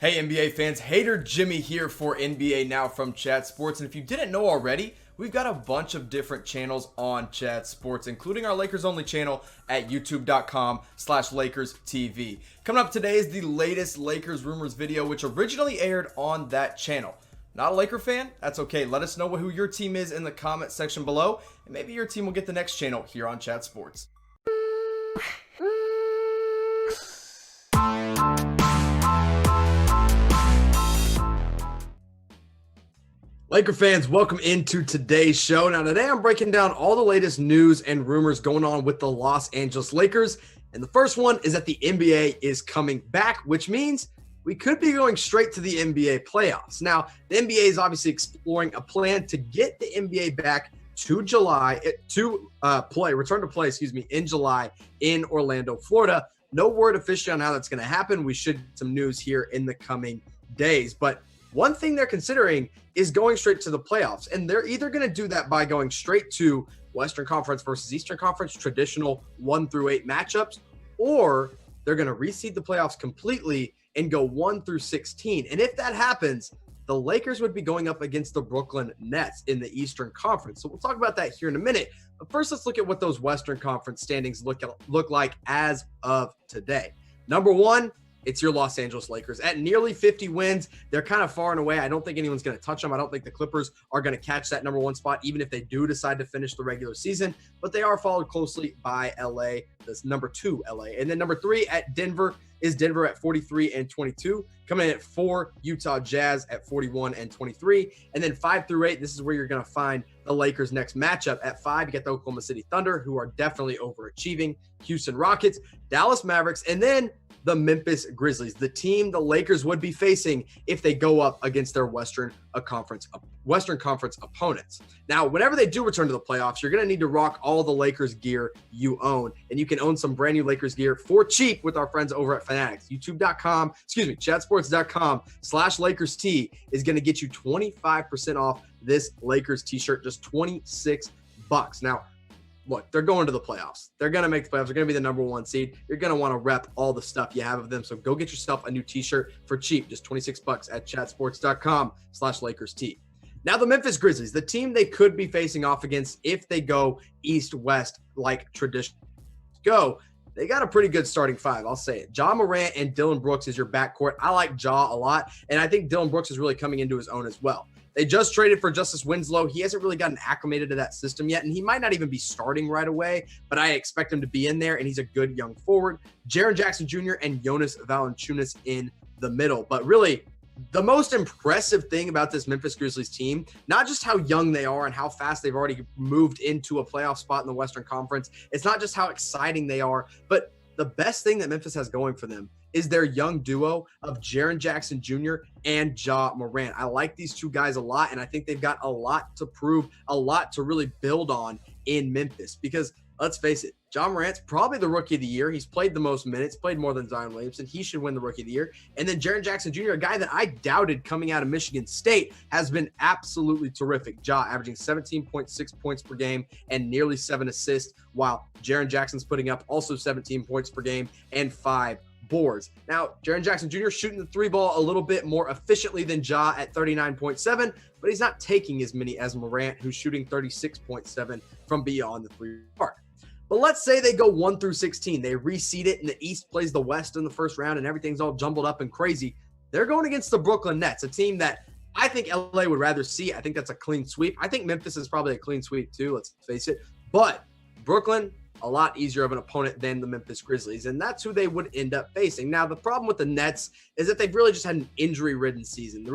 Hey NBA fans, Hater Jimmy here for NBA Now from Chat Sports. And if you didn't know already, we've got a bunch of different channels on Chat Sports, including our Lakers only channel at youtube.com/LakersTV. Coming up today is the latest Lakers rumors video, which originally aired on that channel. Not a Laker fan? That's okay. Let us know who your team is in the comment section below, and maybe your team will get the next channel here on Chat Sports. Laker fans, welcome into today's show. Now, today I'm breaking down all the latest news and rumors going on with the Los Angeles Lakers. And the first one is that the NBA is coming back, which means we could be going straight to the NBA playoffs. Now, the NBA is obviously exploring a plan to get the NBA back to July, return to play, in July in Orlando, Florida. No word officially on how that's going to happen. We should get some news here in the coming days. But one thing they're considering is going straight to the playoffs. And they're either going to do that by going straight to Western Conference versus Eastern Conference, traditional 1-8 matchups, or they're going to reseed the playoffs completely and go 1-16. And if that happens, the Lakers would be going up against the Brooklyn Nets in the Eastern Conference. So we'll talk about that here in a minute. But first, let's look at what those Western Conference standings look like as of today. Number one, it's your Los Angeles Lakers at nearly 50 wins. They're kind of far and away. I don't think anyone's going to touch them. I don't think the Clippers are going to catch that number one spot, even if they do decide to finish the regular season. But they are followed closely by LA. That's number 2, LA. And then number 3 at Denver is Denver at 43-22. Coming in at 4, Utah Jazz at 41-23. And then 5-8, this is where you're going to find the Lakers' next matchup. At 5, you get the Oklahoma City Thunder, who are definitely overachieving. Houston Rockets, Dallas Mavericks, and then the Memphis Grizzlies, the team the Lakers would be facing if they go up against their Western Conference opponents. Now, whenever they do return to the playoffs, you're going to need to rock all the Lakers gear you own, and you can own some brand new Lakers gear for cheap with our friends over at Fanatics. Chatsports.com/LakersT is going to get you 25% off this Lakers t-shirt, just $26. Now, look, they're going to the playoffs. They're going to make the playoffs. They're going to be the number 1 seed. You're going to want to rep all the stuff you have of them. So go get yourself a new t-shirt for cheap, just $26 at chatsports.com/LakersT. Now, the Memphis Grizzlies, the team they could be facing off against if they go east-west like tradition go, they got a pretty good starting 5. I'll say it. Ja Morant and Dillon Brooks is your backcourt. I like Ja a lot, and I think Dillon Brooks is really coming into his own as well. They just traded for Justice Winslow. He hasn't really gotten acclimated to that system yet, and he might not even be starting right away, but I expect him to be in there, and he's a good young forward. Jaren Jackson Jr. and Jonas Valanciunas in the middle. But really, the most impressive thing about this Memphis Grizzlies team, not just how young they are and how fast they've already moved into a playoff spot in the Western Conference, it's not just how exciting they are, but the best thing that Memphis has going for them is their young duo of Jaren Jackson Jr. and Ja Morant. I like these two guys a lot, and I think they've got a lot to prove, a lot to really build on in Memphis. Because let's face it, Ja Morant's probably the Rookie of the Year. He's played the most minutes, played more than Zion Williamson. He should win the Rookie of the Year. And then Jaren Jackson Jr., a guy that I doubted coming out of Michigan State, has been absolutely terrific. Ja averaging 17.6 points per game and nearly 7 assists, while Jaren Jackson's putting up also 17 points per game and 5 boards. Now, Jaren Jackson Jr. shooting the 3 ball a little bit more efficiently than Ja at 39.7, but he's not taking as many as Morant, who's shooting 36.7 from beyond the 3 arc. But let's say they go 1-16. They reseed it, and the East plays the West in the first round, and everything's all jumbled up and crazy. They're going against the Brooklyn Nets, a team that I think LA would rather see. I think that's a clean sweep. I think Memphis is probably a clean sweep too, let's face it. But Brooklyn, a lot easier of an opponent than the Memphis Grizzlies, and that's who they would end up facing. Now, the problem with the Nets is that they've really just had an injury-ridden season.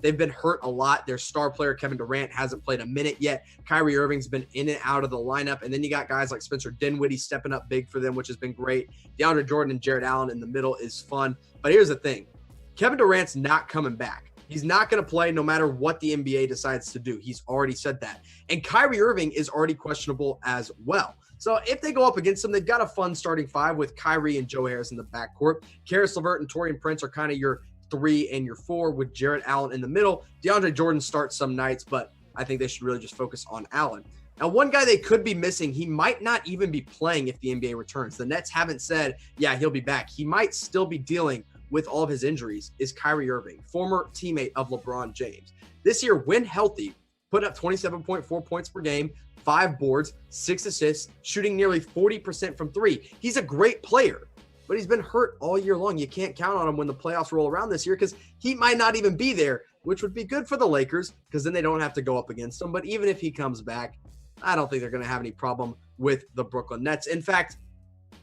They've been hurt a lot. Their star player, Kevin Durant, hasn't played a minute yet. Kyrie Irving's been in and out of the lineup, and then you got guys like Spencer Dinwiddie stepping up big for them, which has been great. DeAndre Jordan and Jared Allen in the middle is fun. But here's the thing. Kevin Durant's not coming back. He's not going to play no matter what the NBA decides to do. He's already said that. And Kyrie Irving is already questionable as well. So if they go up against them, they've got a fun starting 5 with Kyrie and Joe Harris in the backcourt. Karis LeVert and Taurean Prince are kind of your 3 and your 4 with Jared Allen in the middle. DeAndre Jordan starts some nights, but I think they should really just focus on Allen. Now, one guy they could be missing, he might not even be playing if the NBA returns. The Nets haven't said, yeah, he'll be back. He might still be dealing with all of his injuries is Kyrie Irving, former teammate of LeBron James. This year, when healthy, put up 27.4 points per game, 5 boards, 6 assists, shooting nearly 40% from 3. He's a great player, but he's been hurt all year long. You can't count on him when the playoffs roll around this year because he might not even be there, which would be good for the Lakers because then they don't have to go up against him. But even if he comes back, I don't think they're going to have any problem with the Brooklyn Nets. In fact,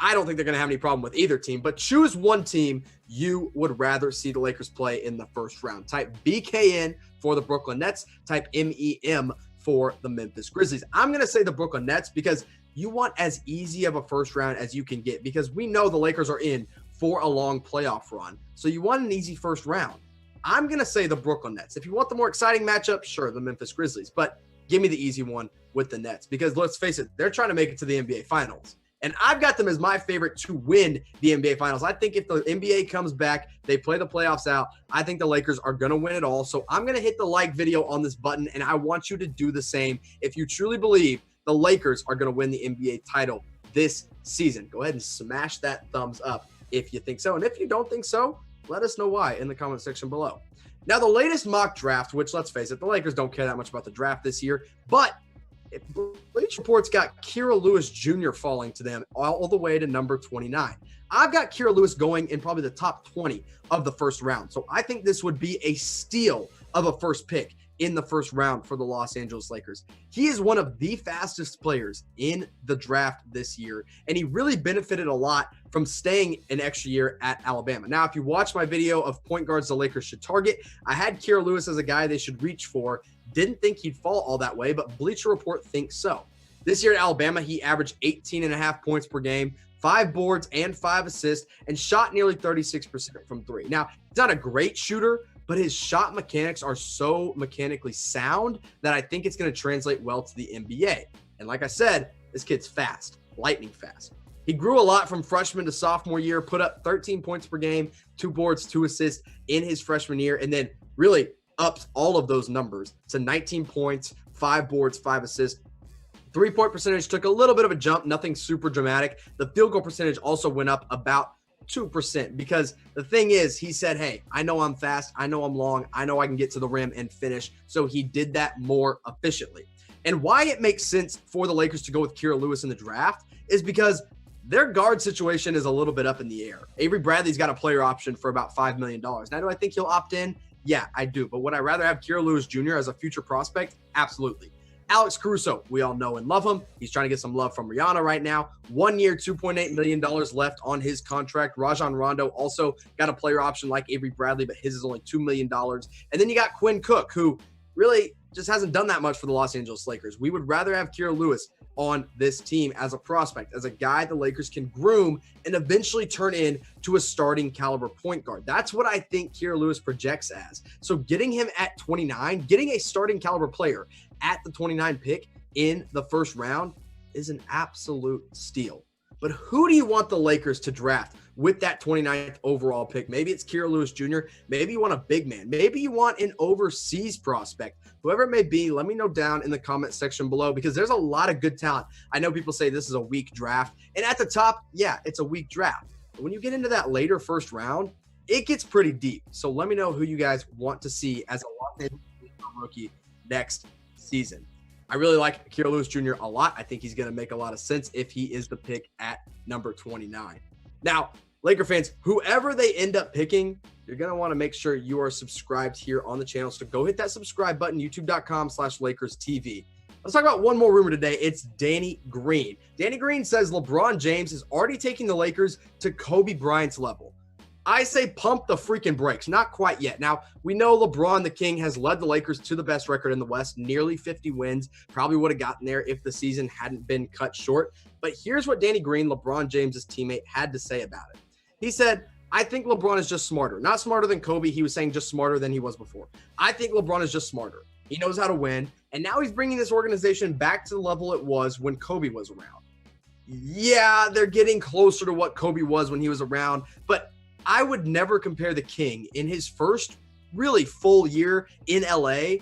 I don't think they're going to have any problem with either team, but choose one team you would rather see the Lakers play in the first round. Type BKN for the Brooklyn Nets, type MEM for the Memphis Grizzlies. I'm going to say the Brooklyn Nets because you want as easy of a first round as you can get because we know the Lakers are in for a long playoff run. So you want an easy first round. I'm going to say the Brooklyn Nets. If you want the more exciting matchup, sure, the Memphis Grizzlies, but give me the easy one with the Nets because let's face it, they're trying to make it to the NBA Finals. And I've got them as my favorite to win the NBA Finals. I think if the NBA comes back, they play the playoffs out, I think the Lakers are going to win it all. So I'm going to hit the like video on this button, and I want you to do the same if you truly believe the Lakers are going to win the NBA title this season. Go ahead and smash that thumbs up if you think so. And if you don't think so, let us know why in the comment section below. Now, the latest mock draft, which let's face it, the Lakers don't care that much about the draft this year, but Bleacher Report's got Kira Lewis Jr. falling to them all the way to number 29. I've got Kira Lewis going in probably the top 20 of the first round. So I think this would be a steal of a first pick in the first round for the Los Angeles Lakers. He is one of the fastest players in the draft this year, and he really benefited a lot from staying an extra year at Alabama. Now, if you watch my video of point guards the Lakers should target, I had Kira Lewis as a guy they should reach for. Didn't think he'd fall all that way, but Bleacher Report thinks so. This year at Alabama, he averaged 18.5 points per game, 5 boards and 5 assists, and shot nearly 36% from 3. Now, he's not a great shooter, but his shot mechanics are so mechanically sound that I think it's going to translate well to the NBA. And like I said, this kid's fast, lightning fast. He grew a lot from freshman to sophomore year, put up 13 points per game, 2 boards, 2 assists in his freshman year, and then really upped all of those numbers to 19 points, 5 boards, 5 assists. 3-point percentage took a little bit of a jump, nothing super dramatic. The field goal percentage also went up about 2% because the thing is, he said, hey, I know I'm fast, I know I'm long, I know I can get to the rim and finish. So he did that more efficiently. And why it makes sense for the Lakers to go with Kira Lewis in the draft is because their guard situation is a little bit up in the air. Avery Bradley's got a player option for about $5 million. Now, do I think he'll opt in? Yeah, I do. But would I rather have Kira Lewis Jr. as a future prospect? Absolutely. Alex Caruso, we all know and love him. He's trying to get some love from Rihanna right now. 1 year, $2.8 million left on his contract. Rajon Rondo also got a player option like Avery Bradley, but his is only $2 million. And then you got Quinn Cook, who really just hasn't done that much for the Los Angeles Lakers. We would rather have Kira Lewis on this team as a prospect, as a guy the Lakers can groom and eventually turn into a starting caliber point guard. That's what I think Kira Lewis projects as. So getting him at 29, getting a starting caliber player at the 29 pick in the first round is an absolute steal. But who do you want the Lakers to draft with that 29th overall pick? Maybe it's Kira Lewis Jr. Maybe you want a big man. Maybe you want an overseas prospect. Whoever it may be, let me know down in the comment section below because there's a lot of good talent. I know people say this is a weak draft. And at the top, yeah, it's a weak draft. But when you get into that later first round, it gets pretty deep. So let me know who you guys want to see as a Los Angeles rookie next season. I really like Kira Lewis Jr. a lot. I think he's going to make a lot of sense if he is the pick at number 29. Now, Laker fans, whoever they end up picking, you're going to want to make sure you are subscribed here on the channel. So go hit that subscribe button, youtube.com/LakersTV. Let's talk about one more rumor today. It's Danny Green. Danny Green says LeBron James is already taking the Lakers to Kobe Bryant's level. I say pump the freaking brakes. Not quite yet. Now, we know LeBron the King has led the Lakers to the best record in the West, nearly 50 wins. Probably would have gotten there if the season hadn't been cut short. But here's what Danny Green, LeBron James's teammate, had to say about it. He said, I think LeBron is just smarter. Not smarter than Kobe. He was saying just smarter than he was before. I think LeBron is just smarter. He knows how to win. And now he's bringing this organization back to the level it was when Kobe was around. Yeah, they're getting closer to what Kobe was when he was around. But I would never compare the King in his first really full year in LA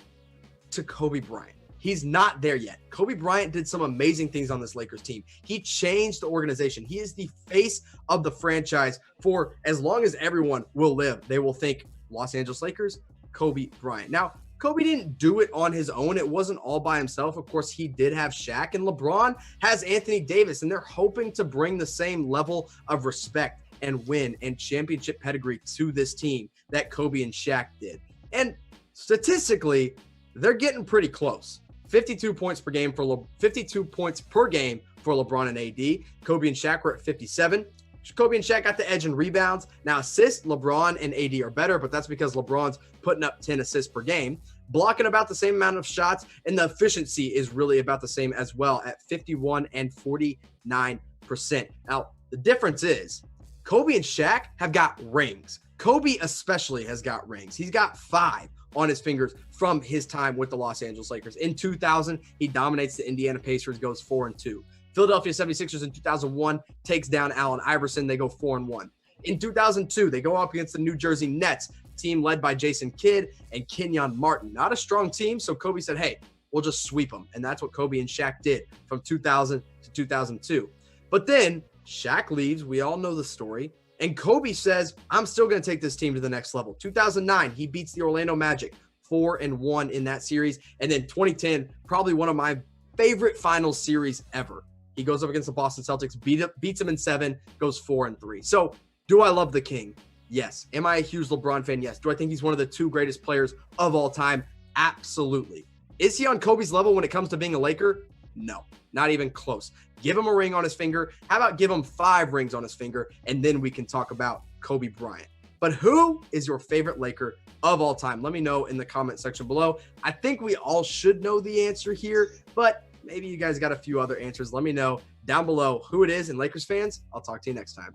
to Kobe Bryant. He's not there yet. Kobe Bryant did some amazing things on this Lakers team. He changed the organization. He is the face of the franchise for as long as everyone will live. They will think Los Angeles Lakers, Kobe Bryant. Now, Kobe didn't do it on his own. It wasn't all by himself. Of course, he did have Shaq, and LeBron has Anthony Davis, and they're hoping to bring the same level of respect and win and championship pedigree to this team that Kobe and Shaq did. And statistically, they're getting pretty close. 52 points per game for 52 points per game for LeBron and AD. Kobe and Shaq were at 57. Kobe and Shaq got the edge in rebounds. Now assists, LeBron and AD are better, but that's because LeBron's putting up 10 assists per game. Blocking about the same amount of shots, and the efficiency is really about the same as well at 51 and 49%. Now, the difference is Kobe and Shaq have got rings. Kobe especially has got rings. He's got 5 on his fingers from his time with the Los Angeles Lakers. In 2000, he dominates the Indiana Pacers, goes 4-2. Philadelphia 76ers in 2001 takes down Allen Iverson. They go 4-1. In 2002, they go up against the New Jersey Nets, team led by Jason Kidd and Kenyon Martin. Not a strong team, so Kobe said, hey, we'll just sweep them. And that's what Kobe and Shaq did from 2000 to 2002. But then Shaq leaves. We all know the story. And Kobe says, I'm still going to take this team to the next level. 2009, he beats the Orlando Magic 4-1 in that series. And then 2010, probably one of my favorite finals series ever. He goes up against the Boston Celtics, beats them in 7, goes 4-3. So do I love the King? Yes. Am I a huge LeBron fan? Yes. Do I think he's one of the 2 greatest players of all time? Absolutely. Is he on Kobe's level when it comes to being a Laker? No, not even close. Give him a ring on his finger. How about give him 5 rings on his finger, and then we can talk about Kobe Bryant. But who is your favorite Laker of all time? Let me know in the comment section below. I think we all should know the answer here, but maybe you guys got a few other answers. Let me know down below who it is. And Lakers fans, I'll talk to you next time.